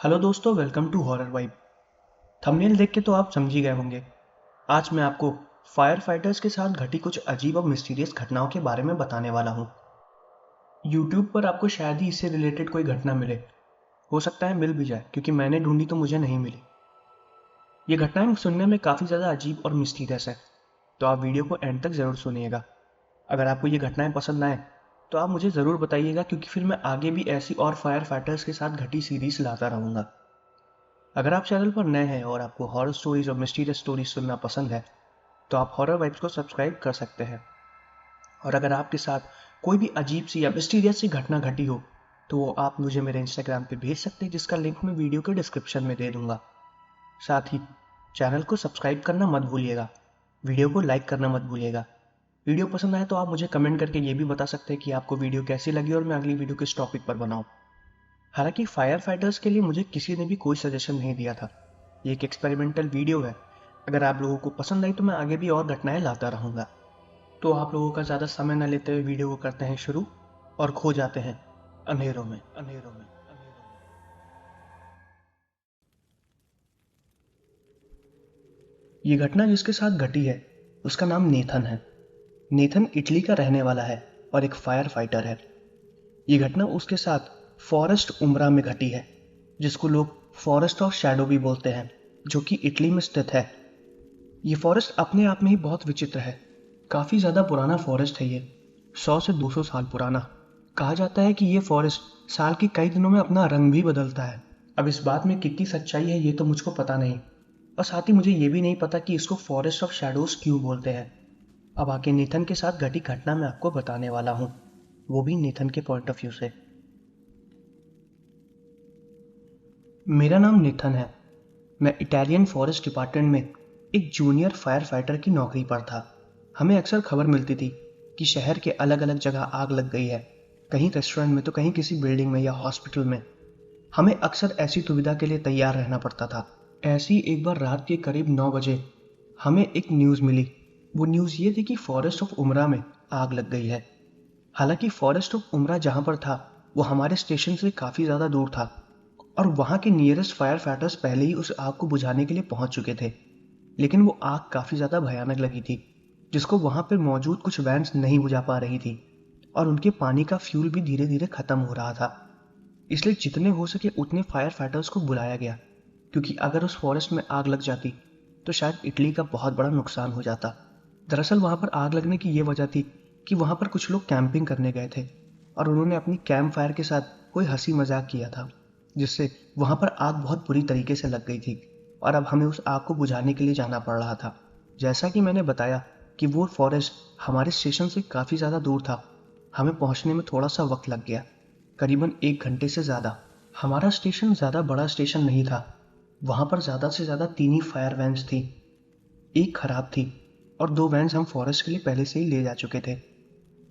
Hello दोस्तों, welcome to horror vibe. Thumbnail देख के तो आप समझ ही गए होंगे। आज मैं आपको फायर फाइटर्स के साथ घटी कुछ अजीब और मिस्टीरियस घटनाओं के बारे में बताने वाला हूँ। यूट्यूब पर आपको शायद ही इससे रिलेटेड कोई घटना मिले। हो सकता है मिल भी जाए, क्योंकि मैंने ढूंढी तो मुझे नहीं मिली। ये घटनाएं सुनने में काफ़ी ज़्यादा अजीब और मिस्टीरियस है, तो आप वीडियो को एंड तक ज़रूर सुनिएगा। अगर आपको ये घटनाएं पसंद आए तो आप मुझे ज़रूर बताइएगा, क्योंकि फिर मैं आगे भी ऐसी और फायर फाइटर्स के साथ घटी सीरीज लाता रहूँगा। अगर आप चैनल पर नए हैं और आपको हॉरर स्टोरीज और मिस्टीरियस स्टोरीज सुनना पसंद है, तो आप हॉरर वाइब्स को सब्सक्राइब कर सकते हैं। और अगर आपके साथ कोई भी अजीब सी या मिस्टीरियस सी घटना घटी हो, तो वो आप मुझे मेरे इंस्टाग्राम पे भेज सकते हैं, जिसका लिंक मैं वीडियो के डिस्क्रिप्शन में दे दूंगा। साथ ही चैनल को सब्सक्राइब करना मत भूलिएगा, वीडियो को लाइक करना मत भूलिएगा। वीडियो पसंद आए तो आप मुझे कमेंट करके ये भी बता सकते हैं कि आपको वीडियो कैसी लगी और मैं अगली वीडियो किस टॉपिक पर बनाऊं। हालांकि फायर फाइटर्स के लिए मुझे किसी ने भी कोई सजेशन नहीं दिया था। ये एक एक्सपेरिमेंटल वीडियो है। अगर आप लोगों को पसंद आई तो मैं आगे भी और घटनाएं लाता रहूंगा। तो आप लोगों का ज़्यादा समय न लेते हुए वीडियो को करते हैं शुरू और खो जाते हैं अंधेरों में अंधेरों में अंधेरों में। ये घटना जिसके साथ घटी है उसका नाम नेथन है। नेथन इटली का रहने वाला है और एक फायर फाइटर है। ये घटना उसके साथ फॉरेस्ट उम्रा में घटी है, जिसको लोग फॉरेस्ट ऑफ शैडो भी बोलते हैं, जो कि इटली में स्थित है। ये फॉरेस्ट अपने आप में ही बहुत विचित्र है। काफ़ी ज़्यादा पुराना फॉरेस्ट है ये, 100 से 200 साल पुराना। कहा जाता है कि ये फॉरेस्ट साल के कई दिनों में अपना रंग भी बदलता है। अब इस बात में कितनी सच्चाई है ये तो मुझको पता नहीं, और साथ ही मुझे ये भी नहीं पता कि इसको फॉरेस्ट ऑफ शैडोज क्यों बोलते हैं। अब आके नेथन के साथ घटी घटना मैं आपको बताने वाला हूँ, वो भी नेथन के पॉइंट ऑफ व्यू से। मेरा नाम नेथन है। मैं इटालियन फॉरेस्ट डिपार्टमेंट में एक जूनियर फायर फाइटर की नौकरी पर था। हमें अक्सर खबर मिलती थी कि शहर के अलग अलग जगह आग लग गई है, कहीं रेस्टोरेंट में तो कहीं किसी बिल्डिंग में या हॉस्पिटल में। हमें अक्सर ऐसी दुविधा के लिए तैयार रहना पड़ता था। ऐसी एक बार रात के करीब 9 बजे हमें एक न्यूज़ मिली। वो न्यूज़ ये थी कि फॉरेस्ट ऑफ उमरा में आग लग गई है। हालांकि फॉरेस्ट ऑफ उमरा जहाँ पर था वो हमारे स्टेशन से काफ़ी ज़्यादा दूर था, और वहाँ के नियरेस्ट फायर फाइटर्स पहले ही उस आग को बुझाने के लिए पहुंच चुके थे। लेकिन वो आग काफ़ी ज़्यादा भयानक लगी थी, जिसको वहाँ पर मौजूद कुछ वैन्स नहीं बुझा पा रही थी, और उनके पानी का फ्यूल भी धीरे धीरे ख़त्म हो रहा था। इसलिए जितने हो सके उतने फायर फाइटर्स को बुलाया गया, क्योंकि अगर उस फॉरेस्ट में आग लग जाती तो शायद इटली का बहुत बड़ा नुकसान हो जाता। दरअसल वहाँ पर आग लगने की ये वजह थी कि वहाँ पर कुछ लोग कैंपिंग करने गए थे, और उन्होंने अपनी कैंप फायर के साथ कोई हंसी मजाक किया था, जिससे वहाँ पर आग बहुत बुरी तरीके से लग गई थी, और अब हमें उस आग को बुझाने के लिए जाना पड़ रहा था। जैसा कि मैंने बताया कि वो फॉरेस्ट हमारे स्टेशन से काफ़ी ज़्यादा दूर था। हमें पहुँचने में थोड़ा सा वक्त लग गया, करीबन 1 घंटे से ज़्यादा। हमारा स्टेशन ज़्यादा बड़ा स्टेशन नहीं था। वहाँ पर ज़्यादा से ज़्यादा 3 ही फायर वैन्स थी। एक खराब थी और 2 वैन्स हम फॉरेस्ट के लिए पहले से ही ले जा चुके थे।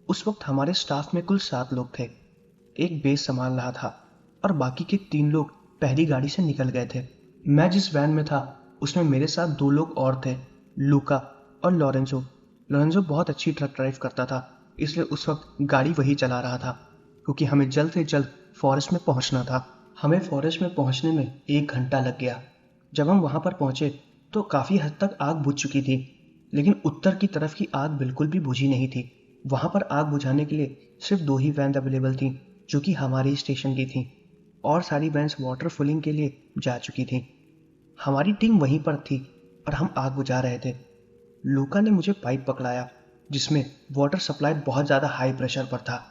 उस वक्त हमारे स्टाफ में कुल 7 लोग थे। एक बेस संभाल रहा था और बाकी के 3 लोग पहली गाड़ी से निकल गए थे। मैं जिस वैन में था उसमें मेरे साथ 2 लोग और थे, लूका और लॉरेंजो। लॉरेंजो बहुत अच्छी ट्रक ड्राइव करता था, इसलिए उस वक्त गाड़ी वही चला रहा था, क्योंकि हमें जल्द से जल्द फॉरेस्ट में पहुंचना था। हमें फॉरेस्ट में पहुंचने में 1 घंटा लग गया। जब हम वहां पर पहुंचे तो काफ़ी हद तक आग बुझ चुकी थी, लेकिन उत्तर की तरफ की आग बिल्कुल भी बुझी नहीं थी। वहां पर आग बुझाने के लिए सिर्फ 2 ही वैन अवेलेबल थी, जो कि हमारी स्टेशन की थी, और सारी वैन्स वाटर फिलिंग के लिए जा चुकी थी। हमारी टीम वहीं पर थी और हम आग बुझा रहे थे। लूका ने मुझे पाइप पकड़ाया, जिसमें वाटर सप्लाई बहुत ज़्यादा हाई प्रेशर पर था।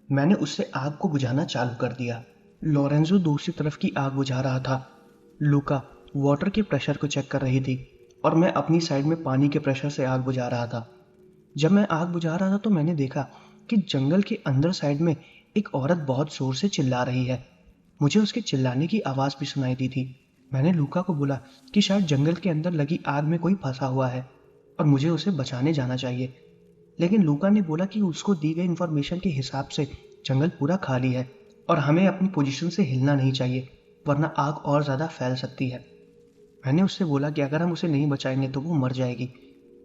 मैंने उससे आग को बुझाना चालू कर दिया। लोरेंजो दूसरी तरफ की आग बुझा रहा था। लूका वाटर के प्रेशर को चेक कर रही थी, और मैं अपनी साइड में पानी के प्रेशर से आग बुझा रहा था। जब मैं आग बुझा रहा था तो मैंने देखा कि जंगल के अंदर साइड में एक औरत बहुत जोर से चिल्ला रही है। मुझे उसके चिल्लाने की आवाज़ भी सुनाई दी थी। मैंने लूका को बोला कि शायद जंगल के अंदर लगी आग में कोई फंसा हुआ है और मुझे उसे बचाने जाना चाहिए। लेकिन लूका ने बोला कि उसको दी गई इन्फॉर्मेशन के हिसाब से जंगल पूरा खाली है और हमें अपनी पोजीशन से हिलना नहीं चाहिए, वरना आग और ज़्यादा फैल सकती है। मैंने उससे बोला कि अगर हम उसे नहीं बचाएंगे तो वो मर जाएगी,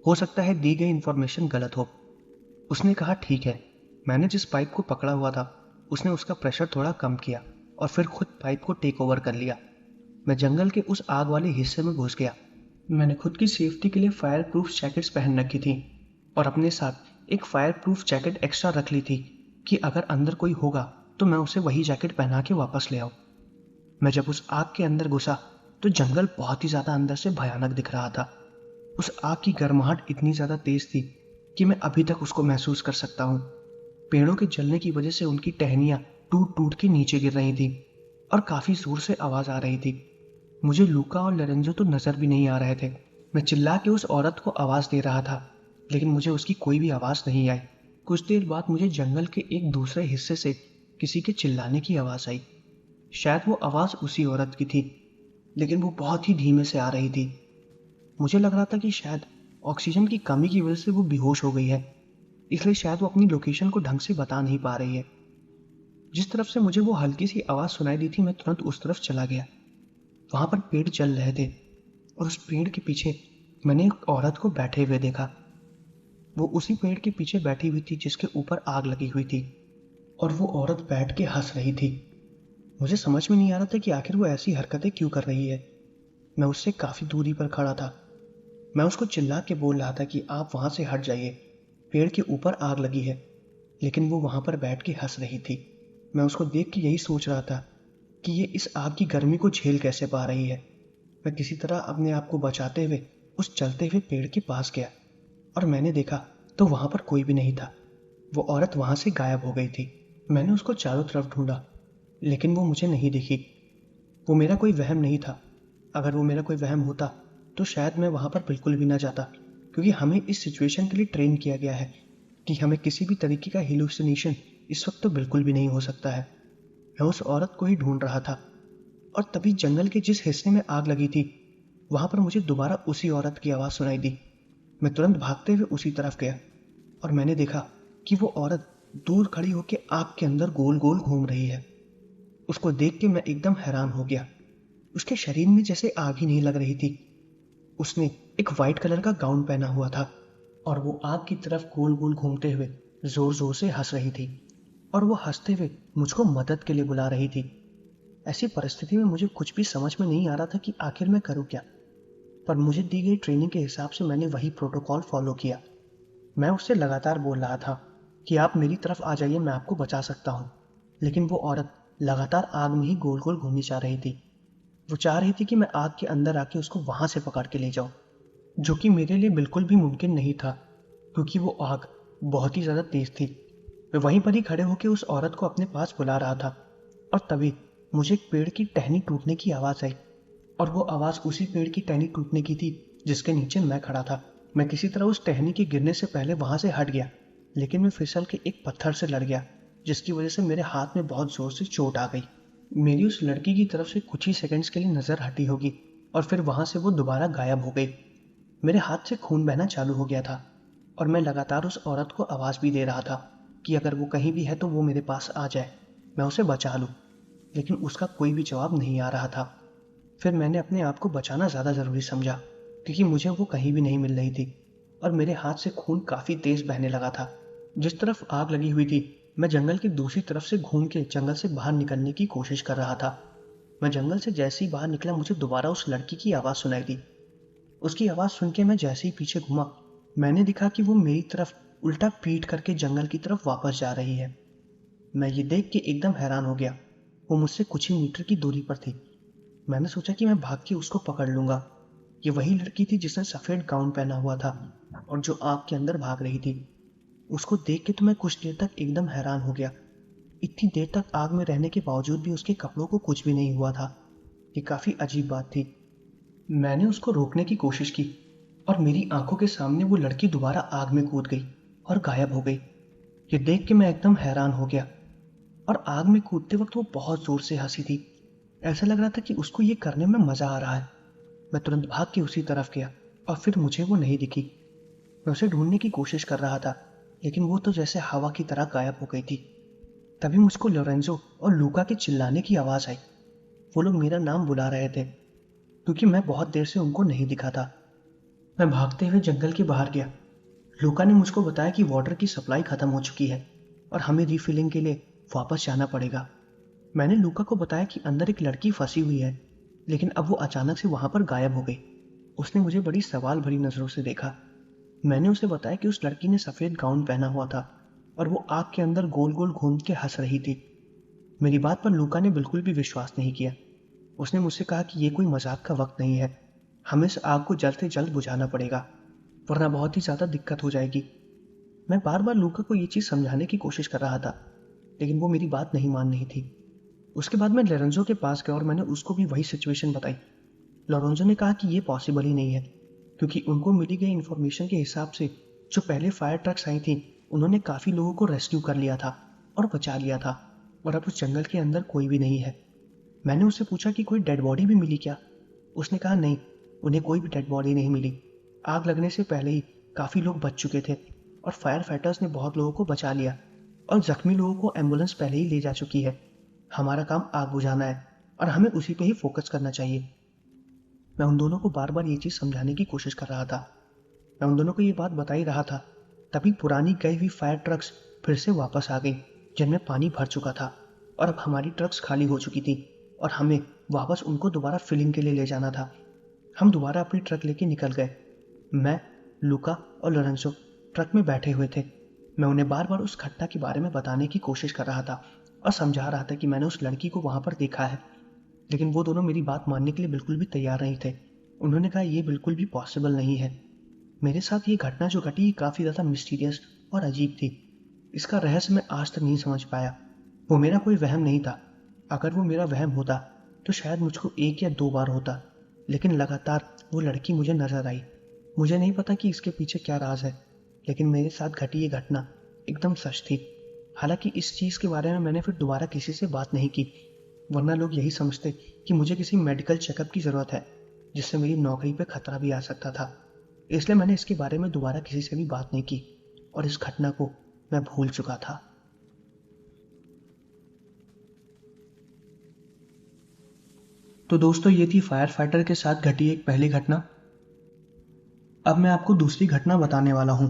हो सकता है दी गई इन्फॉर्मेशन गलत हो। उसने कहा ठीक है। मैंने जिस पाइप को पकड़ा हुआ था उसने उसका प्रेशर थोड़ा कम किया और फिर खुद पाइप को टेक ओवर कर लिया। मैं जंगल के उस आग वाले हिस्से में घुस गया। मैंने खुद की सेफ्टी के लिए फायर प्रूफ जैकेट्स पहन रखी थी और अपने साथ एक फायर प्रूफ जैकेट एक्स्ट्रा रख ली थी कि अगर अंदर कोई होगा तो मैं उसे वही जैकेट पहना के वापस ले आऊं। मैं जब उस आग के अंदर घुसा तो जंगल बहुत ही ज़्यादा अंदर से भयानक दिख रहा था। उस आग की गर्माहट इतनी ज़्यादा तेज थी कि मैं अभी तक उसको महसूस कर सकता हूँ। पेड़ों के जलने की वजह से उनकी टहनियाँ टूट टूट के नीचे गिर रही थी और काफ़ी ज़ोर से आवाज़ आ रही थी। मुझे लूका और लोरेंजो तो नज़र भी नहीं आ रहे थे। मैं चिल्ला के उस औरत को आवाज़ दे रहा था, लेकिन मुझे उसकी कोई भी आवाज़ नहीं आई। कुछ देर बाद मुझे जंगल के एक दूसरे हिस्से से किसी के चिल्लाने की आवाज़ आई। शायद वो आवाज़ उसी औरत की थी, लेकिन वो बहुत ही धीमे से आ रही थी। मुझे लग रहा था कि शायद ऑक्सीजन की कमी की वजह से वो बेहोश हो गई है, इसलिए शायद वो अपनी लोकेशन को ढंग से बता नहीं पा रही है। जिस तरफ से मुझे वो हल्की सी आवाज़ सुनाई दी थी, मैं तुरंत उस तरफ चला गया। वहां पर पेड़ चल रहे थे और उस पेड़ के पीछे मैंने एक औरत को बैठे हुए देखा। वो उसी पेड़ के पीछे बैठी हुई थी जिसके ऊपर आग लगी हुई थी और वो औरत बैठ के हंस रही थी। मुझे समझ में नहीं आ रहा था कि आखिर वो ऐसी हरकतें क्यों कर रही है। मैं उससे काफ़ी दूरी पर खड़ा था। मैं उसको चिल्ला के बोल रहा था कि आप वहाँ से हट जाइए, पेड़ के ऊपर आग लगी है, लेकिन वो वहाँ पर बैठ के हंस रही थी। मैं उसको देख के यही सोच रहा था कि ये इस आग की गर्मी को झेल कैसे पा रही है। मैं किसी तरह अपने आप को बचाते हुए उस चलते हुए पेड़ के पास गया और मैंने देखा तो वहाँ पर कोई भी नहीं था। वो औरत वहाँ से गायब हो गई थी। मैंने उसको चारों तरफ ढूंढा, लेकिन वो मुझे नहीं दिखी। वो मेरा कोई वहम नहीं था। अगर वो मेरा कोई वहम होता तो शायद मैं वहाँ पर बिल्कुल भी ना जाता, क्योंकि हमें इस सिचुएशन के लिए ट्रेन किया गया है कि हमें किसी भी तरीके का हेलुसिनेशन इस वक्त तो बिल्कुल भी नहीं हो सकता है। मैं उस औरत को ही ढूंढ रहा था और तभी जंगल के जिस हिस्से में आग लगी थी वहां पर मुझे दोबारा उसी औरत की आवाज़ सुनाई दी। मैं तुरंत भागते हुए उसी तरफ गया और मैंने देखा कि वो औरत दूर खड़ी होकर आग के अंदर गोल गोल घूम रही है। उसको देख के मैं एकदम हैरान हो गया। उसके शरीर में जैसे आग ही नहीं लग रही थी। उसने एक वाइट कलर का गाउन पहना हुआ था और वो आग की तरफ गोल गोल घूमते हुए जोर जोर से हंस रही थी और वो हंसते हुए मुझको मदद के लिए बुला रही थी। ऐसी परिस्थिति में मुझे कुछ भी समझ में नहीं आ रहा था कि आखिर मैं करूं क्या, पर मुझे दी गई ट्रेनिंग के हिसाब से मैंने वही प्रोटोकॉल फॉलो किया। मैं उससे लगातार बोल रहा था कि आप मेरी तरफ आ जाइए, मैं आपको बचा सकता हूँ, लेकिन वो औरत लगातार आग में ही गोल गोल घूमी जा रही थी। वो चाह रही थी कि मैं आग के अंदर आके उसको वहां से पकड़ के ले जाऊं, जो कि मेरे लिए बिल्कुल भी मुमकिन नहीं था, क्योंकि वो आग बहुत ही ज़्यादा तेज थी। मैं वहीं पर ही खड़े होकर उस औरत को अपने पास बुला रहा था और तभी मुझे एक पेड़ की टहनी टूटने की आवाज़ आई और वो आवाज़ उसी पेड़ की टहनी टूटने की थी जिसके नीचे मैं खड़ा था। मैं किसी तरह उस टहनी के गिरने से पहले वहां से हट गया, लेकिन मैं फिसल के एक पत्थर से लड़ गया, जिसकी वजह से मेरे हाथ में बहुत जोर से चोट आ गई। मेरी उस लड़की की तरफ से कुछ ही सेकंड्स के लिए नजर हटी होगी और फिर वहां से वो दोबारा गायब हो गई। मेरे हाथ से खून बहना चालू हो गया था और मैं लगातार उस औरत को आवाज़ भी दे रहा था कि अगर वो कहीं भी है तो वो मेरे पास आ जाए, मैं उसे बचा लूँ, लेकिन उसका कोई भी जवाब नहीं आ रहा था। फिर मैंने अपने आप को बचाना ज़्यादा ज़रूरी समझा, क्योंकि मुझे वो कहीं भी नहीं मिल रही थी और मेरे हाथ से खून काफ़ी तेज़ बहने लगा था। जिस तरफ आग लगी हुई थी मैं जंगल की दूसरी तरफ से घूम के जंगल से बाहर निकलने की कोशिश कर रहा था। मैं जंगल से जैसे ही बाहर निकला मुझे दोबारा उस लड़की की आवाज़ सुनाई दी। उसकी आवाज़ सुन के मैं जैसे ही पीछे घूमा, मैंने देखा कि वो मेरी तरफ उल्टा पीट करके जंगल की तरफ वापस जा रही है। मैं ये देख के एकदम हैरान हो गया। वो मुझसे कुछ ही मीटर की दूरी पर थी। मैंने सोचा कि मैं भाग के उसको पकड़ लूंगा। ये वही लड़की थी जिसने सफ़ेद गाउन पहना हुआ था और जो आग के अंदर भाग रही थी। उसको देख के तो मैं कुछ देर तक एकदम हैरान हो गया। इतनी देर तक आग में रहने के बावजूद भी उसके कपड़ों को कुछ भी नहीं हुआ था। ये काफ़ी अजीब बात थी। मैंने उसको रोकने की कोशिश की और मेरी आंखों के सामने वो लड़की दोबारा आग में कूद गई और गायब हो गई। ये देख के मैं एकदम हैरान हो गया और आग में कूदते वक्त वो बहुत जोर से हंसी थी। ऐसा लग रहा था कि उसको ये करने में मजा आ रहा है। मैं तुरंत भाग के उसी तरफ गया और फिर मुझे वो नहीं दिखी। मैं उसे ढूंढने की कोशिश कर रहा था, लेकिन वो तो जैसे हवा की तरह गायब हो गई थी। तभी मुझको लोरेंजो और लूका के चिल्लाने की आवाज़ आई। वो लोग मेरा नाम बुला रहे थे, क्योंकि मैं बहुत देर से उनको नहीं दिखा था। मैं भागते हुए जंगल के बाहर गया। लूका ने मुझको बताया कि वाटर की सप्लाई खत्म हो चुकी है और हमें रिफिलिंग के लिए वापस जाना पड़ेगा। मैंने लूका को बताया कि अंदर एक लड़की फंसी हुई है लेकिन अब वो अचानक से वहां पर गायब हो गई। उसने मुझे बड़ी सवाल भरी नजरों से देखा। मैंने उसे बताया कि उस लड़की ने सफेद गाउन पहना हुआ था और वो आग के अंदर गोल गोल घूम के हंस रही थी। मेरी बात पर लूका ने बिल्कुल भी विश्वास नहीं किया। उसने मुझसे कहा कि ये कोई मजाक का वक्त नहीं है, हमें इस आग को जल्द से जल्द बुझाना पड़ेगा, वरना बहुत ही ज्यादा दिक्कत हो जाएगी। मैं बार बार लूका को ये चीज समझाने की कोशिश कर रहा था, लेकिन वो मेरी बात नहीं मान रही थी। उसके बाद मैं लोरेंजो के पास गया और मैंने उसको भी वही सिचुएशन बताई। लोरेंजो ने कहा कि ये पॉसिबल ही नहीं है, क्योंकि उनको मिली गई इन्फॉर्मेशन के हिसाब से जो पहले फायर ट्रक्स आई थी उन्होंने काफ़ी लोगों को रेस्क्यू कर लिया था और बचा लिया था, और अब उस जंगल के अंदर कोई भी नहीं है। मैंने उससे पूछा कि कोई डेड बॉडी भी मिली क्या। उसने कहा नहीं, उन्हें कोई भी डेड बॉडी नहीं मिली। आग लगने से पहले ही काफ़ी लोग बच चुके थे और फायर फाइटर्स ने बहुत लोगों को बचा लिया और जख्मी लोगों को एम्बुलेंस पहले ही ले जा चुकी है। हमारा काम आग बुझाना है और हमें उसी पे ही फोकस करना चाहिए। मैं उन दोनों को बार बार ये चीज़ समझाने की कोशिश कर रहा था। मैं उन दोनों को ये बात बता ही रहा था, तभी पुरानी गई हुई फायर ट्रक्स फिर से वापस आ गई, जिनमें पानी भर चुका था और अब हमारी ट्रक्स खाली हो चुकी थी और हमें वापस उनको दोबारा फिलिंग के लिए ले जाना था। हम दोबारा अपनी ट्रक लेके निकल गए। मैं, लुका और लोरेंसो ट्रक में बैठे हुए थे। मैं उन्हें बार बार उस घटना के बारे में बताने की कोशिश कर रहा था और समझा रहा था कि मैंने उस लड़की को वहां पर देखा है, लेकिन वो दोनों मेरी बात मानने के लिए बिल्कुल भी तैयार नहीं थे। उन्होंने कहा यह बिल्कुल भी पॉसिबल नहीं है। मेरे साथ ये घटना जो घटी काफ़ी ज़्यादा मिस्टीरियस और अजीब थी। इसका रहस्य मैं आज तक नहीं समझ पाया। वो मेरा कोई वहम नहीं था। अगर वो मेरा वहम होता तो शायद मुझको 1 या 2 बार होता, लेकिन लगातार वो लड़की मुझे नजर आई। मुझे नहीं पता कि इसके पीछे क्या राज है, लेकिन मेरे साथ घटी ये घटना एकदम सच थी। हालांकि इस चीज़ के बारे में मैंने फिर दोबारा किसी से बात नहीं की, वरना लोग यही समझते कि मुझे किसी मेडिकल चेकअप की ज़रूरत है, जिससे मेरी नौकरी पे खतरा भी आ सकता था। इसलिए मैंने इसके बारे में दोबारा किसी से भी बात नहीं की और इस घटना को मैं भूल चुका था। तो दोस्तों, ये थी फायर फाइटर के साथ घटी एक पहली घटना। अब मैं आपको दूसरी घटना बताने वाला हूँ।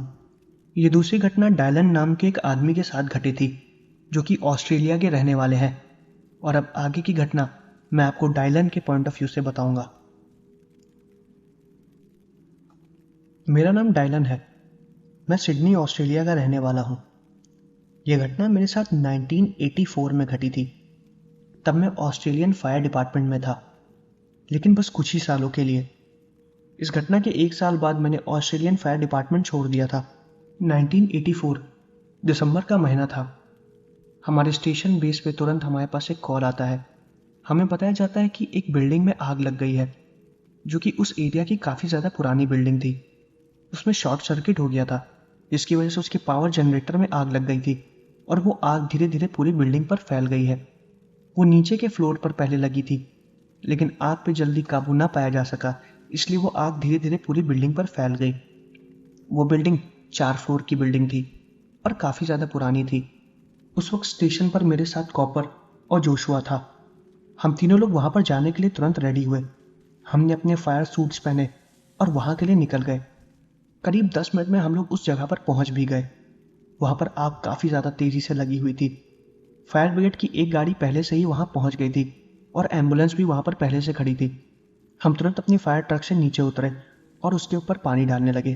ये दूसरी घटना डायलन नाम के एक आदमी के साथ घटी थी, जो कि ऑस्ट्रेलिया के रहने वाले हैं। और अब आगे की घटना मैं आपको डायलन के पॉइंट ऑफ व्यू से बताऊंगा। मेरा नाम डायलन है। मैं सिडनी ऑस्ट्रेलिया का रहने वाला हूँ। यह घटना मेरे साथ 1984 में घटी थी। तब मैं ऑस्ट्रेलियन फायर डिपार्टमेंट में था, लेकिन बस कुछ ही सालों के लिए। इस घटना के 1 साल बाद मैंने ऑस्ट्रेलियन फायर डिपार्टमेंट छोड़ दिया था। 1984 दिसंबर का महीना था। हमारे स्टेशन बेस पे तुरंत हमारे पास एक कॉल आता है। हमें बताया जाता है कि एक बिल्डिंग में आग लग गई है, जो कि उस एरिया की काफ़ी ज़्यादा पुरानी बिल्डिंग थी। उसमें शॉर्ट सर्किट हो गया था, जिसकी वजह से उसके पावर जनरेटर में आग लग गई थी और वो आग धीरे धीरे पूरी बिल्डिंग पर फैल गई है। वो नीचे के फ्लोर पर पहले लगी थी, लेकिन आग पे जल्दी काबू ना पाया जा सका, इसलिए वो आग धीरे धीरे पूरी बिल्डिंग पर फैल गई। वो बिल्डिंग 4 फ्लोर की बिल्डिंग थी और काफ़ी ज़्यादा पुरानी थी। उस वक्त स्टेशन पर मेरे साथ कॉपर और जोशुआ था। हम तीनों लोग वहाँ पर जाने के लिए तुरंत रेडी हुए। हमने अपने फायर सूट्स पहने और वहाँ के लिए निकल गए। करीब 10 मिनट में हम लोग उस जगह पर पहुँच भी गए। वहाँ पर आग काफ़ी ज़्यादा तेज़ी से लगी हुई थी। फायर ब्रिगेड की एक गाड़ी पहले से ही वहाँ पहुँच गई थी और एम्बुलेंस भी वहाँ पर पहले से खड़ी थी। हम तुरंत अपनी फायर ट्रक से नीचे उतरे और उसके ऊपर पानी डालने लगे।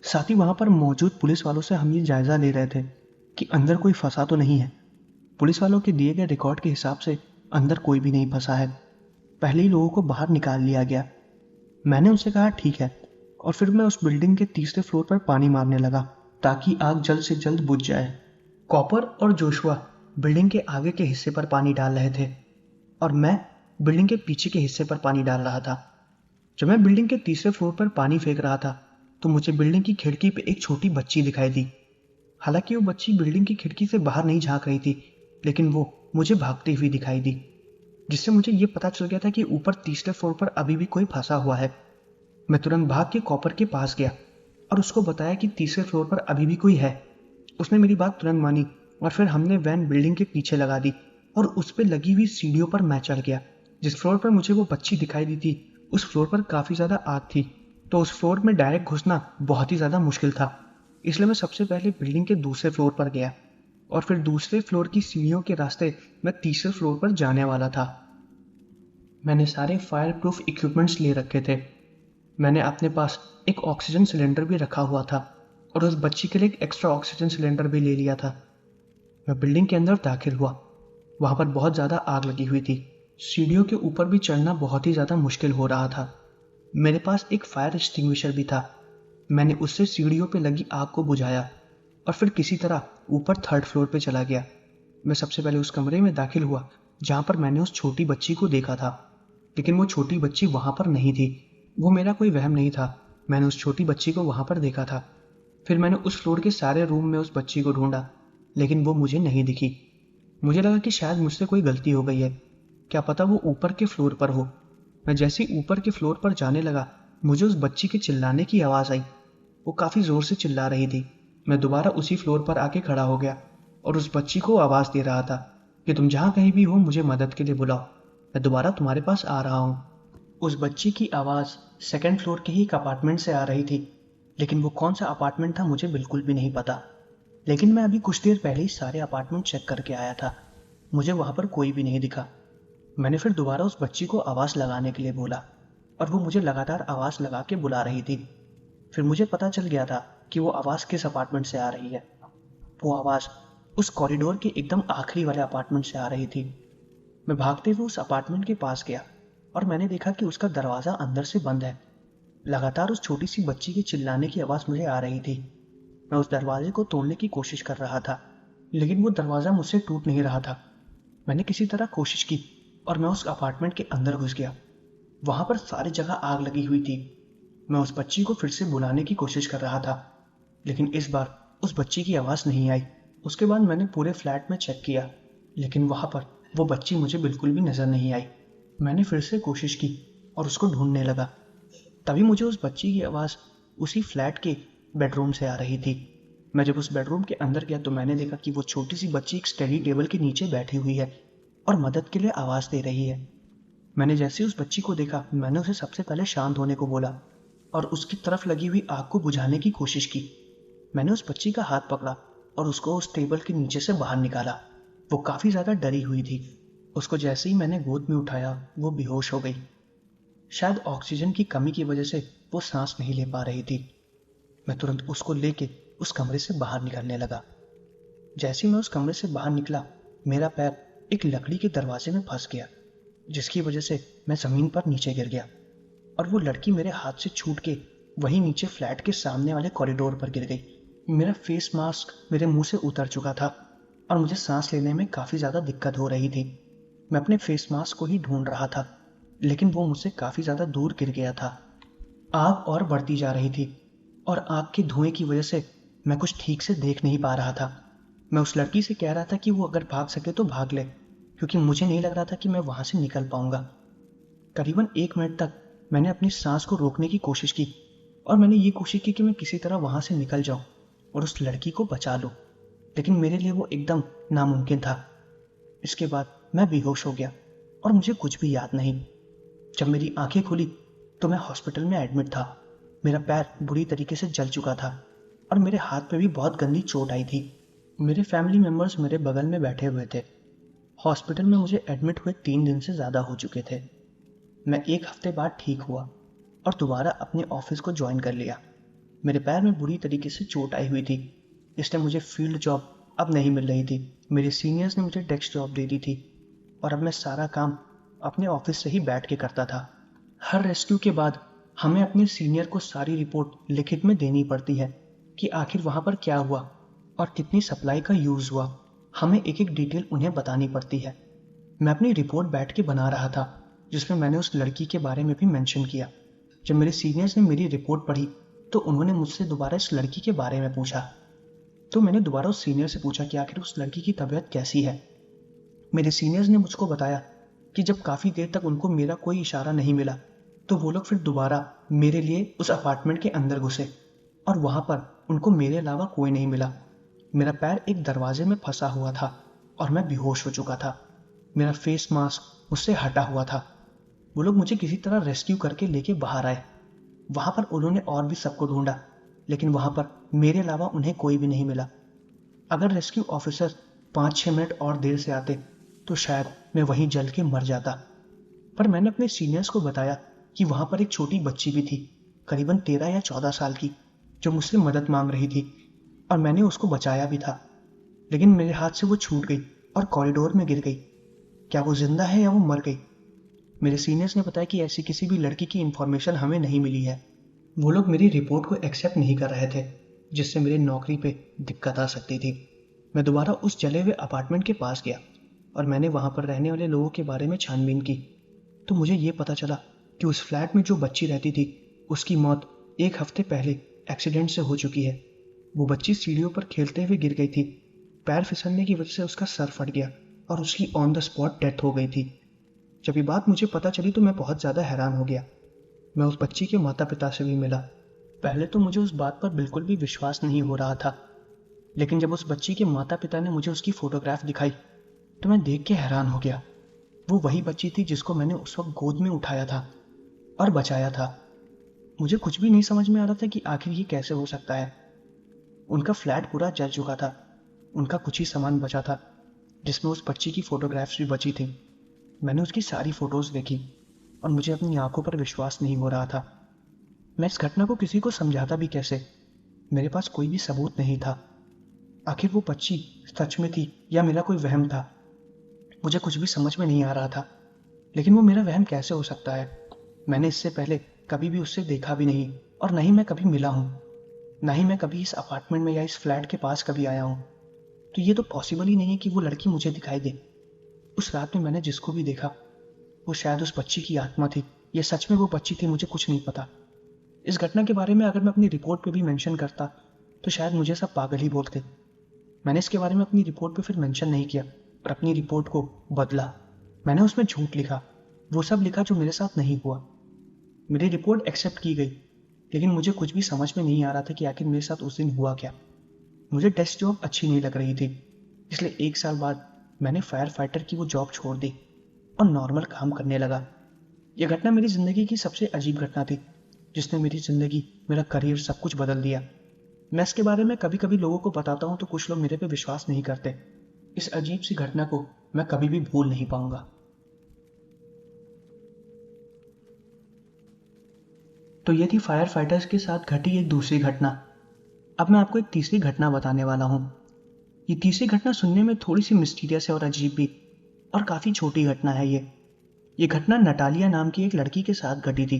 साथ ही वहाँ पर मौजूद पुलिस वालों से हम ये जायज़ा ले रहे थे कि अंदर कोई फंसा तो नहीं है। पुलिस वालों के दिए गए रिकॉर्ड के हिसाब से अंदर कोई भी नहीं फंसा है। पहले ही लोगों को बाहर निकाल लिया गया। मैंने उनसे कहा ठीक है, और फिर मैं उस बिल्डिंग के तीसरे फ्लोर पर पानी मारने लगा ताकि आग जल्द से जल्द बुझ जाए। कॉपर और जोशुआ बिल्डिंग के आगे के हिस्से पर पानी डाल रहे थे और मैं बिल्डिंग के पीछे के हिस्से पर पानी डाल रहा था। जब मैं बिल्डिंग के तीसरे फ्लोर पर पानी फेंक रहा था तो मुझे बिल्डिंग की खिड़की पे एक छोटी बच्ची दिखाई दी। हालांकि वो बच्ची बिल्डिंग की खिड़की से बाहर नहीं झांक रही थी, लेकिन वो मुझे भागती हुई दिखाई दी, जिससे मुझे ये पता चल गया था कि ऊपर तीसरे फ्लोर पर अभी भी कोई फंसा हुआ है। मैं तुरंत भाग के कॉपर के पास गया और उसको बताया कि तीसरे फ्लोर पर अभी भी कोई है। उसने मेरी बात तुरंत मानी और फिर हमने वैन बिल्डिंग के पीछे लगा दी और उस पर लगी हुई सीढ़ियों पर मैं चढ़ गया। जिस फ्लोर पर मुझे वो बच्ची दिखाई दी थी उस फ्लोर पर काफ़ी ज़्यादा आग थी, तो उस फ्लोर में डायरेक्ट घुसना बहुत ही ज़्यादा मुश्किल था। इसलिए मैं सबसे पहले बिल्डिंग के दूसरे फ्लोर पर गया और फिर दूसरे फ्लोर की सीढ़ियों के रास्ते मैं तीसरे फ्लोर पर जाने वाला था। मैंने सारे फायर प्रूफ इक्विपमेंट्स ले रखे थे। मैंने अपने पास एक ऑक्सीजन सिलेंडर भी रखा हुआ था और उस बच्ची के लिए एक एक्स्ट्रा ऑक्सीजन सिलेंडर भी ले लिया था। मैं बिल्डिंग के अंदर दाखिल हुआ। वहाँ पर बहुत ज़्यादा आग लगी हुई थी। सीढ़ियों के ऊपर भी चढ़ना बहुत ही ज़्यादा मुश्किल हो रहा था। मेरे पास एक फायर एक्सटिंग्विशर भी था। मैंने उससे सीढ़ियों पे लगी आग को बुझाया और फिर किसी तरह ऊपर थर्ड फ्लोर पे चला गया। मैं सबसे पहले उस कमरे में दाखिल हुआ जहाँ पर मैंने उस छोटी बच्ची को देखा था, लेकिन वो छोटी बच्ची वहाँ पर नहीं थी। वो मेरा कोई वहम नहीं था, मैंने उस छोटी बच्ची को वहाँ पर देखा था। फिर मैंने उस फ्लोर के सारे रूम में उस बच्ची को ढूंढा, लेकिन वो मुझे नहीं दिखी। मुझे लगा कि शायद मुझसे कोई गलती हो गई है, क्या पता वो ऊपर के फ्लोर पर हो। मैं जैसे ही ऊपर के फ्लोर पर जाने लगा, मुझे उस बच्ची के चिल्लाने की आवाज़ आई। वो काफ़ी ज़ोर से चिल्ला रही थी। मैं दोबारा उसी फ्लोर पर आके खड़ा हो गया और उस बच्ची को आवाज़ दे रहा था कि तुम जहाँ कहीं भी हो मुझे मदद के लिए बुलाओ, मैं दोबारा तुम्हारे पास आ रहा हूँ। उस बच्ची की आवाज़ सेकंड फ्लोर के ही एक अपार्टमेंट से आ रही थी, लेकिन वो कौन सा अपार्टमेंट था मुझे बिल्कुल भी नहीं पता। लेकिन मैं अभी कुछ देर पहले ही सारे अपार्टमेंट चेक करके आया था, मुझे वहाँ पर कोई भी नहीं दिखा। मैंने फिर दोबारा उस बच्ची को आवाज़ लगाने के लिए बोला और वो मुझे लगातार आवाज़ लगा के बुला रही थी। फिर मुझे पता चल गया था कि वो आवाज़ किस अपार्टमेंट से आ रही है। वो आवाज़ उस कॉरिडोर के एकदम आखिरी वाले अपार्टमेंट से आ रही थी। मैं भागते हुए उस अपार्टमेंट के पास गया और मैंने देखा कि उसका दरवाज़ा अंदर से बंद है। लगातार उस छोटी सी बच्ची के चिल्लाने की आवाज़ मुझे आ रही थी। मैं उस दरवाजे को तोड़ने की कोशिश कर रहा था, लेकिन वो दरवाज़ा मुझसे टूट नहीं रहा था। मैंने किसी तरह कोशिश की और मैं उस अपार्टमेंट के अंदर घुस गया। वहाँ पर सारी जगह आग लगी हुई थी। मैं उस बच्ची को फिर से बुलाने की कोशिश कर रहा था, लेकिन इस बार उस बच्ची की आवाज़ नहीं आई। उसके बाद मैंने पूरे फ्लैट में चेक किया, लेकिन वहाँ पर वो बच्ची मुझे बिल्कुल भी नज़र नहीं आई। मैंने फिर से कोशिश की और उसको ढूंढने लगा। तभी मुझे उस बच्ची की आवाज़ उसी फ्लैट के बेडरूम से आ रही थी। मैं जब उस बेडरूम के अंदर गया तो मैंने देखा कि वो छोटी सी बच्ची एक स्टडी टेबल के नीचे बैठी हुई है और मदद के लिए आवाज़ दे रही है। मैंने जैसे ही उस बच्ची को देखा, मैंने उसे सबसे पहले शांत होने को बोला और उसकी तरफ लगी हुई आग को बुझाने की कोशिश की। मैंने उस बच्ची का हाथ पकड़ा और उसको उस टेबल के नीचे से बाहर निकाला। वो काफ़ी ज़्यादा डरी हुई थी। उसको जैसे ही मैंने गोद में उठाया, वो बेहोश हो गई। शायद ऑक्सीजन की कमी की वजह से वो सांस नहीं ले पा रही थी। मैं तुरंत उसको लेके उस कमरे से बाहर निकलने लगा। जैसे ही मैं उस कमरे से बाहर निकला, मेरा पैर एक लकड़ी के दरवाजे में फंस गया, जिसकी वजह से मैं ज़मीन पर नीचे गिर गया और वो लड़की मेरे हाथ से छूट के वहीं नीचे फ्लैट के सामने वाले कॉरिडोर पर गिर गई। मेरा फेस मास्क मेरे मुंह से उतर चुका था और मुझे सांस लेने में काफ़ी ज़्यादा दिक्कत हो रही थी। मैं अपने फेस मास्क को ही ढूंढ रहा था, लेकिन वो मुझसे काफ़ी ज़्यादा दूर गिर गया था। आग और बढ़ती जा रही थी और आग के धुएं की वजह से मैं कुछ ठीक से देख नहीं पा रहा था। मैं उस लड़की से कह रहा था कि वो अगर भाग सके तो भाग ले, क्योंकि मुझे नहीं लग रहा था कि मैं वहाँ से निकल पाऊंगा। करीबन 1 मिनट तक मैंने अपनी सांस को रोकने की कोशिश की और मैंने ये कोशिश की कि मैं किसी तरह वहाँ से निकल जाऊं और उस लड़की को बचा लूं, लेकिन मेरे लिए वो एकदम नामुमकिन था। इसके बाद मैं बेहोश हो गया और मुझे कुछ भी याद नहीं। जब मेरी आंखें खुली तो मैं हॉस्पिटल में एडमिट था। मेरा पैर बुरी तरीके से जल चुका था और मेरे हाथ पे भी बहुत गंदी चोट आई थी। मेरे फैमिली मेम्बर्स मेरे बगल में बैठे हुए थे। हॉस्पिटल में मुझे एडमिट हुए 3 दिन से ज़्यादा हो चुके थे। मैं 1 हफ्ते बाद ठीक हुआ और दोबारा अपने ऑफिस को ज्वाइन कर लिया। मेरे पैर में बुरी तरीके से चोट आई हुई थी, इसलिए मुझे फील्ड जॉब अब नहीं मिल रही थी। मेरे सीनियर्स ने मुझे डेस्क जॉब दे दी थी और अब मैं सारा काम अपने ऑफिस से ही बैठ के करता था। हर रेस्क्यू के बाद हमें अपने सीनियर को सारी रिपोर्ट लिखित में देनी पड़ती है कि आखिर वहाँ पर क्या हुआ और कितनी सप्लाई का यूज़ हुआ। हमें एक एक डिटेल उन्हें बतानी पड़ती है। मैं अपनी रिपोर्ट बैठ के बना रहा था, जिसमें मैंने उस लड़की के बारे में भी मेंशन किया। जब मेरे सीनियर्स ने मेरी रिपोर्ट पढ़ी तो उन्होंने मुझसे दोबारा इस लड़की के बारे में पूछा। तो मैंने दोबारा उस सीनियर से पूछा कि आखिर उस लड़की की तबीयत कैसी है। मेरे सीनियर्स ने मुझको बताया कि जब काफ़ी देर तक उनको मेरा कोई इशारा नहीं मिला तो वो लोग फिर दोबारा मेरे लिए उस अपार्टमेंट के अंदर घुसे और वहाँ पर उनको मेरे अलावा कोई नहीं मिला। मेरा पैर एक दरवाजे में फंसा हुआ था और मैं बेहोश हो चुका था। मेरा फेस मास्क मुझसे हटा हुआ था। वो लोग मुझे किसी तरह रेस्क्यू करके लेके बाहर आए। वहाँ पर उन्होंने और भी सबको ढूंढा, लेकिन वहाँ पर मेरे अलावा उन्हें कोई भी नहीं मिला। अगर रेस्क्यू ऑफिसर 5-6 मिनट और देर से आते तो शायद मैं वहीं जल के मर जाता। पर मैंने अपने सीनियर्स को बताया कि वहाँ पर एक छोटी बच्ची भी थी, करीबन 13 या 14 साल की, जो मुझसे मदद मांग रही थी और मैंने उसको बचाया भी था। लेकिन मेरे हाथ से वो छूट गई और कॉरिडोर में गिर गई। क्या वो जिंदा है या वो मर गई? मेरे सीनियर्स ने बताया कि ऐसी किसी भी लड़की की इन्फॉर्मेशन हमें नहीं मिली है। वो लोग मेरी रिपोर्ट को एक्सेप्ट नहीं कर रहे थे, जिससे मेरी नौकरी पे दिक्कत आ सकती थी। मैं दोबारा उस जले हुए अपार्टमेंट के पास गया और मैंने वहाँ पर रहने वाले लोगों के बारे में छानबीन की। तो मुझे ये पता चला कि उस फ्लैट में जो बच्ची रहती थी उसकी मौत 1 हफ्ते पहले एक्सीडेंट से हो चुकी है। वो बच्ची सीढ़ियों पर खेलते हुए गिर गई थी। पैर फिसलने की वजह से उसका सर फट गया और उसकी ऑन द स्पॉट डेथ हो गई थी। जब ये बात मुझे पता चली तो मैं बहुत ज़्यादा हैरान हो गया। मैं उस बच्ची के माता पिता से भी मिला। पहले तो मुझे उस बात पर बिल्कुल भी विश्वास नहीं हो रहा था, लेकिन जब उस बच्ची के माता पिता ने मुझे उसकी फ़ोटोग्राफ दिखाई तो मैं देख के हैरान हो गया। वो वही बच्ची थी जिसको मैंने उस वक्त गोद में उठाया था और बचाया था। मुझे कुछ भी नहीं समझ में आ रहा था कि आखिर ये कैसे हो सकता है। उनका फ्लैट पूरा जल चुका था, उनका कुछ ही सामान बचा था, जिसमें उस बच्ची की फ़ोटोग्राफ्स भी बची थी। मैंने उसकी सारी फ़ोटोज़ देखी और मुझे अपनी आंखों पर विश्वास नहीं हो रहा था। मैं इस घटना को किसी को समझाता भी कैसे? मेरे पास कोई भी सबूत नहीं था। आखिर वो बच्ची सच में थी या मेरा कोई वहम था? मुझे कुछ भी समझ में नहीं आ रहा था। लेकिन वो मेरा वहम कैसे हो सकता है? मैंने इससे पहले कभी भी उससे देखा भी नहीं और ना ही मैं कभी मिला हूँ, ना ही मैं कभी इस अपार्टमेंट में या इस फ्लैट के पास कभी आया हूँ। तो ये तो पॉसिबल ही नहीं है कि वो लड़की मुझे दिखाई दे। उस रात में मैंने जिसको भी देखा वो शायद उस बच्ची की आत्मा थी या सच में वो बच्ची थी, मुझे कुछ नहीं पता। इस घटना के बारे में अगर मैं अपनी रिपोर्ट पे भी मेंशन करता तो शायद मुझे सब पागल ही बोलते। मैंने इसके बारे में अपनी रिपोर्ट पे फिर मेंशन नहीं किया और अपनी रिपोर्ट को बदला। मैंने उसमें झूठ लिखा, वो सब लिखा जो मेरे साथ नहीं हुआ। मेरी रिपोर्ट एक्सेप्ट की गई, लेकिन मुझे कुछ भी समझ में नहीं आ रहा था कि आखिर मेरे साथ उस दिन हुआ क्या। मुझे डेस्क जॉब अच्छी नहीं लग रही थी, इसलिए 1 साल बाद मैंने फायर फाइटर की वो जॉब छोड़ दी और नॉर्मल काम करने लगा। यह घटना मेरी ज़िंदगी की सबसे अजीब घटना थी, जिसने मेरी ज़िंदगी, मेरा करियर, सब कुछ बदल दिया। मैं इसके बारे में कभी कभी लोगों को बताता हूँ तो कुछ लोग मेरे पे विश्वास नहीं करते। इस अजीब सी घटना को मैं कभी भी भूल नहीं पाऊंगा। तो ये थी फायर फाइटर्स के साथ घटी एक दूसरी घटना। अब मैं आपको एक तीसरी घटना बताने वाला हूँ। ये तीसरी घटना सुनने में थोड़ी सी मिस्टीरियस है और अजीब भी, और काफ़ी छोटी घटना है ये घटना नटालिया नाम की एक लड़की के साथ घटी थी,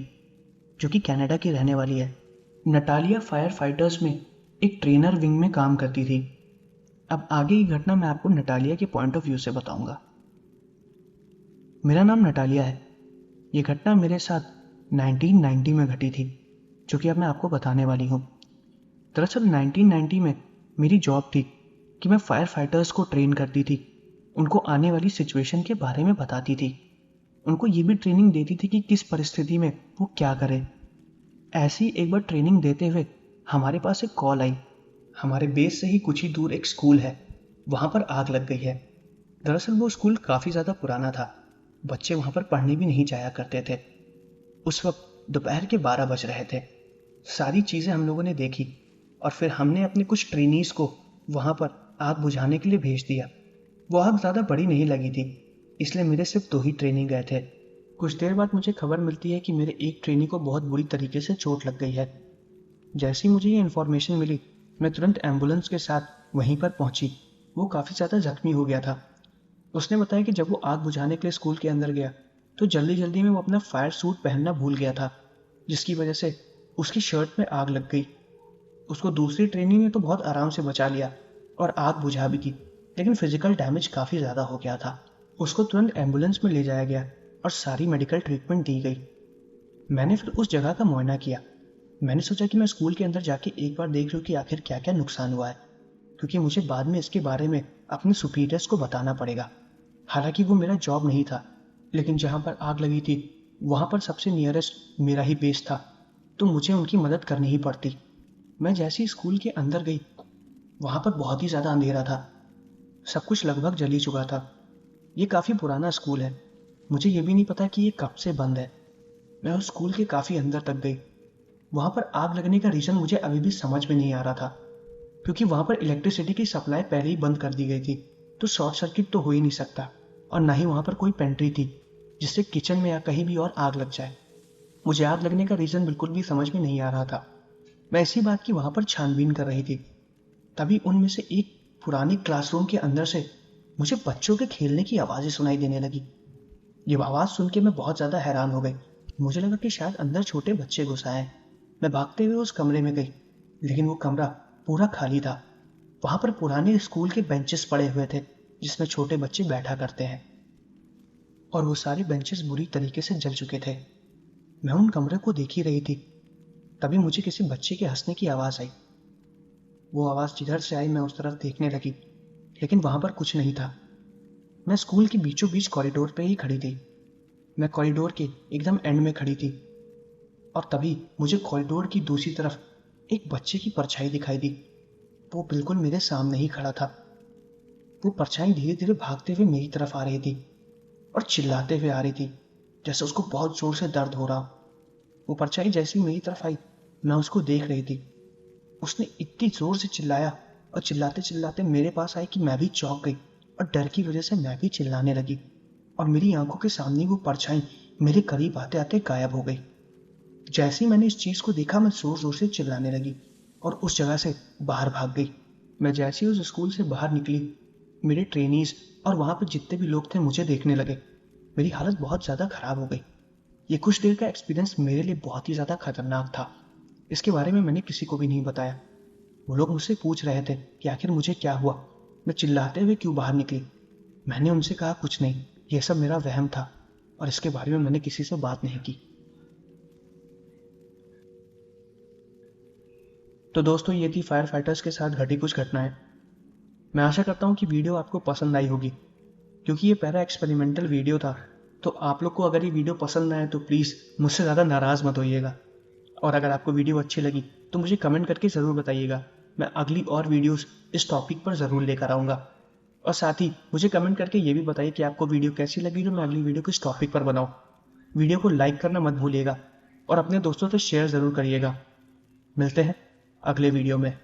जो कि कनाडा की रहने वाली है। नटालिया फायर फाइटर्स में एक ट्रेनर विंग में काम करती थी। अब आगे की घटना मैं आपको नटालिया के पॉइंट ऑफ व्यू से बताऊंगा। मेरा नाम नटालिया है। ये घटना मेरे साथ 1990 में घटी थी, जो कि अब मैं आपको बताने वाली हूँ। दरअसल 1990 में मेरी जॉब थी कि मैं फायर फाइटर्स को ट्रेन करती थी, उनको आने वाली सिचुएशन के बारे में बताती थी, उनको ये भी ट्रेनिंग देती थी कि किस परिस्थिति में वो क्या करें। ऐसी एक बार ट्रेनिंग देते हुए हमारे पास एक कॉल आई। हमारे बेस से ही कुछ ही दूर एक स्कूल है, वहाँ पर आग लग गई है। दरअसल वो स्कूल काफ़ी ज़्यादा पुराना था, बच्चे वहाँ पर पढ़ने भी नहीं जाया करते थे। उस वक्त दोपहर के 12 बज रहे थे। सारी चीज़ें हम लोगों ने देखी और फिर हमने अपने कुछ ट्रेनीज़ को वहाँ पर आग बुझाने के लिए भेज दिया। वो आग ज़्यादा बड़ी नहीं लगी थी, इसलिए मेरे सिर्फ 2 ही ट्रेनी गए थे। कुछ देर बाद मुझे खबर मिलती है कि मेरे एक ट्रेनी को बहुत बुरी तरीके से चोट लग गई है। जैसे ही मुझे ये इन्फॉर्मेशन मिली, मैं तुरंत एम्बुलेंस के साथ वहीं पर पहुंची। वो काफ़ी ज़्यादा जख्मी हो गया था। उसने बताया कि जब वो आग बुझाने के लिए स्कूल के अंदर गया तो जल्दी जल्दी में वो अपना फायर सूट पहनना भूल गया था, जिसकी वजह से उसकी शर्ट में आग लग गई। उसको दूसरी ट्रेनी ने तो बहुत आराम से बचा लिया और आग बुझा भी दी, लेकिन फिजिकल डैमेज काफ़ी ज़्यादा हो गया था। उसको तुरंत एम्बुलेंस में ले जाया गया और सारी मेडिकल ट्रीटमेंट दी गई। मैंने फिर उस जगह का मुआयना किया। मैंने सोचा कि मैं स्कूल के अंदर जाके एक बार देख लूँ कि आखिर क्या क्या नुकसान हुआ है, क्योंकि मुझे बाद में इसके बारे में अपने सुपीरियर्स को बताना पड़ेगा। हालांकि वो मेरा जॉब नहीं था, लेकिन जहाँ पर आग लगी थी वहाँ पर सबसे नियरेस्ट मेरा ही बेस था, तो मुझे उनकी मदद करनी ही पड़ती। मैं जैसे ही स्कूल के अंदर गई, वहाँ पर बहुत ही ज़्यादा अंधेरा था, सब कुछ लगभग जल ही चुका था। ये काफ़ी पुराना स्कूल है, मुझे ये भी नहीं पता कि ये कब से बंद है। मैं उस स्कूल के काफ़ी अंदर तक गई। वहाँ पर आग लगने का रीज़न मुझे अभी भी समझ में नहीं आ रहा था, क्योंकि वहाँ पर इलेक्ट्रिसिटी की सप्लाई पहले ही बंद कर दी गई थी, तो शॉर्ट सर्किट तो हो ही नहीं सकता, और ना ही वहाँ पर कोई पेंट्री थी। जिससे किचन में या कहीं भी और आग लग जाए। मुझे आग लगने का रीज़न बिल्कुल भी समझ में नहीं आ रहा था। मैं इसी बात की वहाँ पर छानबीन कर रही थी। तभी उनमें से एक पुरानी क्लासरूम के अंदर से मुझे बच्चों के खेलने की आवाज़ें सुनाई देने लगी। ये आवाज़ सुन के मैं बहुत ज़्यादा हैरान हो गई। मुझे लगा कि शायद अंदर छोटे बच्चे घुस आए हैं। मैं भागते हुए उस कमरे में गई, लेकिन वो कमरा पूरा खाली था। वहाँ पर पुराने स्कूल के बेंचेस पड़े हुए थे जिसमें छोटे बच्चे बैठा करते हैं, और वो सारे बेंचेस बुरी तरीके से जल चुके थे। मैं उन कमरे को देख ही रही थी, तभी मुझे किसी बच्चे के हंसने की आवाज़ आई। वो आवाज़ जिधर से आई मैं उस तरफ देखने लगी, लेकिन वहाँ पर कुछ नहीं था। मैं स्कूल के बीचों बीच कॉरिडोर पे ही खड़ी थी। मैं कॉरिडोर के एकदम एंड में खड़ी थी, और तभी मुझे कॉरिडोर की दूसरी तरफ एक बच्चे की परछाई दिखाई दी। वो बिल्कुल मेरे सामने ही खड़ा था। वो परछाई धीरे धीरे भागते हुए मेरी तरफ आ रही थी और चिल्लाते हुए आ रही थी, जैसे उसको बहुत जोर से दर्द हो रहा हो। वो परछाई जैसे ही मेरी तरफ आई, मैं उसको देख रही थी। उसने इतनी जोर से चिल्लाया और चिल्लाते चिल्लाते मेरे पास आई कि मैं भी चौंक गई, और डर की वजह से मैं भी चिल्लाने लगी, और मेरी आंखों के सामने वो परछाई मेरे करीब आते आते गायब हो गई। जैसे ही मैंने इस चीज़ को देखा, मैं जोर जोर से चिल्लाने लगी और उस जगह से बाहर भाग गई। मैं जैसे ही उस स्कूल से बाहर निकली, मेरे ट्रेनीज और वहाँ पर जितने भी लोग थे मुझे देखने लगे। मेरी हालत बहुत ज़्यादा ख़राब हो गई। ये कुछ देर का एक्सपीरियंस मेरे लिए बहुत ही ज़्यादा खतरनाक था। इसके बारे में मैंने किसी को भी नहीं बताया। वो लोग मुझसे पूछ रहे थे कि आखिर मुझे क्या हुआ, मैं चिल्लाते हुए क्यों बाहर निकली। मैंने उनसे कहा कुछ नहीं, यह सब मेरा वहम था, और इसके बारे में मैंने किसी से बात नहीं की। तो दोस्तों, ये थी फायर फाइटर्स के साथ घटी कुछ घटनाएं। मैं आशा करता हूँ कि वीडियो आपको पसंद आई होगी, क्योंकि ये पहला एक्सपेरिमेंटल वीडियो था। तो आप लोग को अगर ये वीडियो पसंद ना आए तो प्लीज़ मुझसे ज़्यादा नाराज़ मत होइएगा। और अगर आपको वीडियो अच्छी लगी तो मुझे कमेंट करके ज़रूर बताइएगा। मैं अगली और वीडियोस इस टॉपिक पर ज़रूर लेकर आऊँगा। और साथ ही मुझे कमेंट करके ये भी बताइए कि आपको वीडियो कैसी लगी, जो मैं अगली वीडियो किस टॉपिक पर बनाऊँ। वीडियो को लाइक करना मत भूलिएगा और अपने दोस्तों से शेयर ज़रूर करिएगा। मिलते हैं अगले वीडियो में।